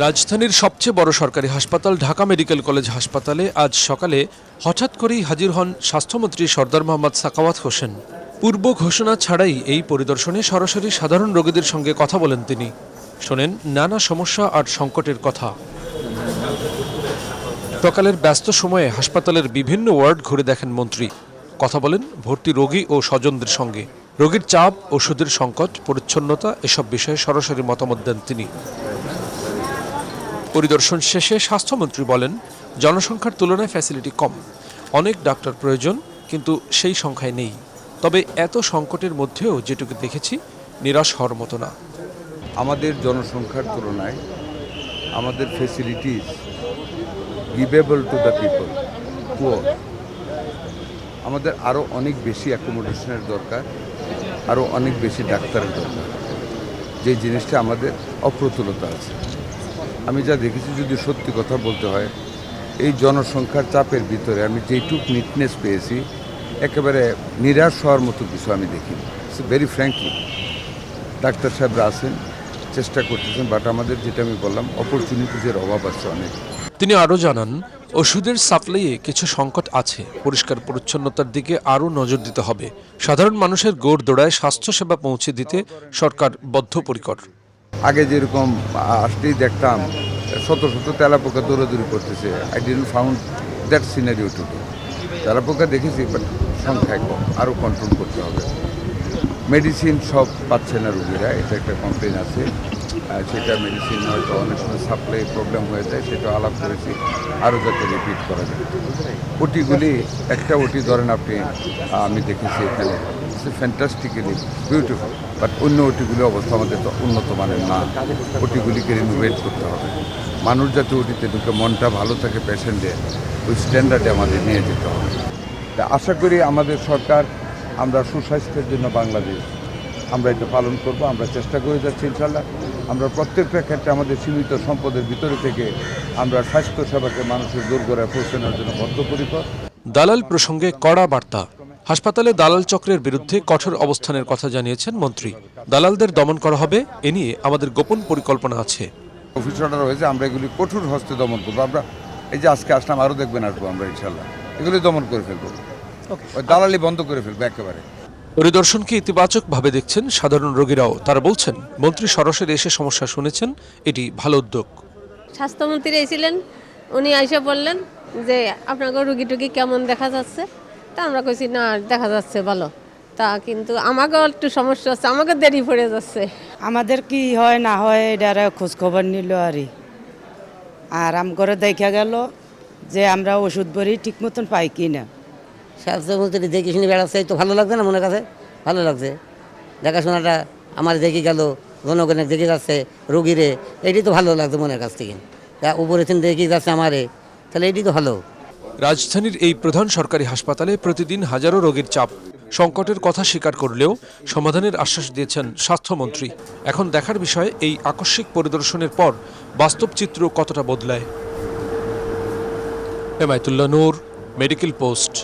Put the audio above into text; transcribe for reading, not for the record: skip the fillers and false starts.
রাজধানীর সবচেয়ে বড় সরকারি হাসপাতাল ঢাকা মেডিকেল কলেজ হাসপাতালে আজ সকালে হঠাৎ করেই হাজির হন স্বাস্থ্যমন্ত্রী সরদার মোহাম্মদ সাখাওয়াত হোসেন। পূর্ব ঘোষণা ছাড়াই এই পরিদর্শনে সরাসরি সাধারণ রোগীদের সঙ্গে কথা বলেন তিনি। শোনেন নানা সমস্যা আর সংকটের কথা। সকালের ব্যস্ত সময়ে হাসপাতালের বিভিন্ন ওয়ার্ড ঘুরে দেখেন মন্ত্রী। কথা বলেন ভর্তি রোগী ও স্বজনদের সঙ্গে। রোগীর চাপ, ওষুধের সংকট, পরিচ্ছন্নতা এসব বিষয়ে সরাসরি মতামত দেন তিনি। পরিদর্শন শেষে স্বাস্থ্যমন্ত্রী বলেন, জনসংখ্যার তুলনায় ফ্যাসিলিটি কম, অনেক ডাক্তার প্রয়োজন, কিন্তু সেই সংখ্যায় নেই। তবে এত সংকটের মধ্যেও যেটুকু দেখেছি নিরাশ হওয়ার মতো না। আমাদের জনসংখ্যার তুলনায় আমাদের facilities givable to the people poor. আমাদের আরও অনেক বেশি অ্যাকোমোডেশনের দরকার, আরও অনেক বেশি ডাক্তারের দরকার। যে জিনিসটা আমাদের অপ্রতুলতা আছে। আমি যা দেখেছি, যদি সত্যি কথা বলতে হয়, এই জনসংখ্যার চাপের ভিতরে আমি যেটুক নিটনেস পেয়েছি, একেবারে নিরাশ হওয়ার মতো কিছু আমি দেখি। ভেরি ফ্র্যাঙ্কলি, ডাক্তার সাহেবরা আছেন, চেষ্টা করতেছেন, বাট আমাদের যেটা আমি বললাম, অপরচুনিটিজের অভাব আছে অনেক। তিনি আরও জানান, ওষুধের সাপ্লাইয়ে কিছু সংকট আছে। পরিষ্কার পরিচ্ছন্নতার দিকে আরও নজর দিতে হবে। সাধারণ মানুষের গোড়দোড়ায় স্বাস্থ্যসেবা পৌঁছে দিতে সরকার বদ্ধপরিকর। আগে যেরকম আসলেই দেখতাম শত শত তেলাপোকা দৌড়াদৌড়ি করতেছে, I didn't found that scenario today. তেলাপোকা দেখেছি, বাট সংখ্যায় কম, আরও কন্ট্রোল করতে হবে। মেডিসিন সব পাচ্ছে না রোগীরা, এটা একটা কমপ্লেন আছে। সেটা মেডিসিন হয়তো অনেক সময় সাপ্লাই প্রবলেম হয়ে যায়, সেটা আলাপ করেছি, আরও যাতে রিপিট করা যায়। ওটিগুলি, একটা ওটি ধরেন আপনি, আমি দেখেছি এখানে ফ্যান্টাস্টিক্যালি বিউটিফুল, বাট অন্য ওটিগুলি অবস্থা আমাদের তো উন্নত মানের না। ওটিগুলিকে রিনোভেট করতে হবে। মানুষ যাতে ওটিতে ঢুকে মনটা ভালো থাকে পেশেন্টের, ওই স্ট্যান্ডার্ডে আমাদের নিয়ে যেতে হবে। তা আশা করি আমাদের সরকার, আমরা সুস্বাস্থ্যের জন্য বাংলাদেশ, আমরা এটা পালন করব। আমরা চেষ্টা করে যাচ্ছি ইনশাল্লাহ। আমরা প্রত্যেকটা ক্ষেত্রে আমাদের সীমিত সম্পদের ভিতরে থেকে আমরা স্বাস্থ্যসেবাকে মানুষের দোরগোড়ায় পৌঁছানোর জন্য বদ্ধপরিকর। দালাল প্রসঙ্গে কড়া বার্তা। হাসপাতালে দালাল চক্রের বিরুদ্ধে কঠোর অবস্থানের কথা জানিয়েছেন মন্ত্রী। দালালদের দমন করা হবে, এ নিয়ে আমাদের গোপন পরিকল্পনা আছে। অফিস অর্ডার হয়েছে, আমরা এগুলি কঠোর হস্তে দমন করবো। আমরা এই যে আজকে আসলাম, আরও দেখবেন আসবো আমরা ইনশাল্লাহ, এগুলি দমন করে ফেলবো। ওই দালালি বন্ধ করে ফেলবো একেবারে। পরিদর্শনকে ইতিবাচকভাবে দেখছেন সাধারণ রোগীরাও। তারা বলছেন, মন্ত্রী সরাসরি এসে সমস্যা শুনেছেন, এটি ভালো উদ্যোগ। স্বাস্থ্যমন্ত্রী এসেছিলেন, উনি এসে বললেন যে আপনাকে রুগী টুগী কেমন দেখা যাচ্ছে। তা আমরা কইছি না, দেখা যাচ্ছে ভালো। তা কিন্তু আমাকেও একটু সমস্যা হচ্ছে, আমাকে দেরি পড়ে যাচ্ছে। আমাদের কি হয় না হয় এটার খোঁজ খবর নিল আর আম করে দেখা গেল যে আমরা ওষুধ বড়ি ঠিক মতন পাই কি না। স্বাস্থ্যমন্ত্রী দেখে শুনে বেড়াচ্ছে, তো ভালো লাগছে না? মনের কাছে ভালো লাগছে। দেখাশোনাটা আমার দেখে গেল, জনগণের দেখে যাচ্ছে, রোগীরে, এটি তো ভালো লাগছে মনের কাছ থেকে। উপরে দেখে যাচ্ছে আমারে, তাহলে এটি তো ভালো। রাজধানীর এই প্রধান সরকারি হাসপাতালে প্রতিদিন হাজারো রোগীর চাপ। সংকটের কথা স্বীকার করলেও সমাধানের আশ্বাস দিয়েছেন স্বাস্থ্যমন্ত্রী। এখন দেখার বিষয়, এই আকস্মিক পরিদর্শনের পর বাস্তব চিত্র কতটা বদলায়। হেমায়েতুল্লাহ নূর, মেডিকেল পোস্ট।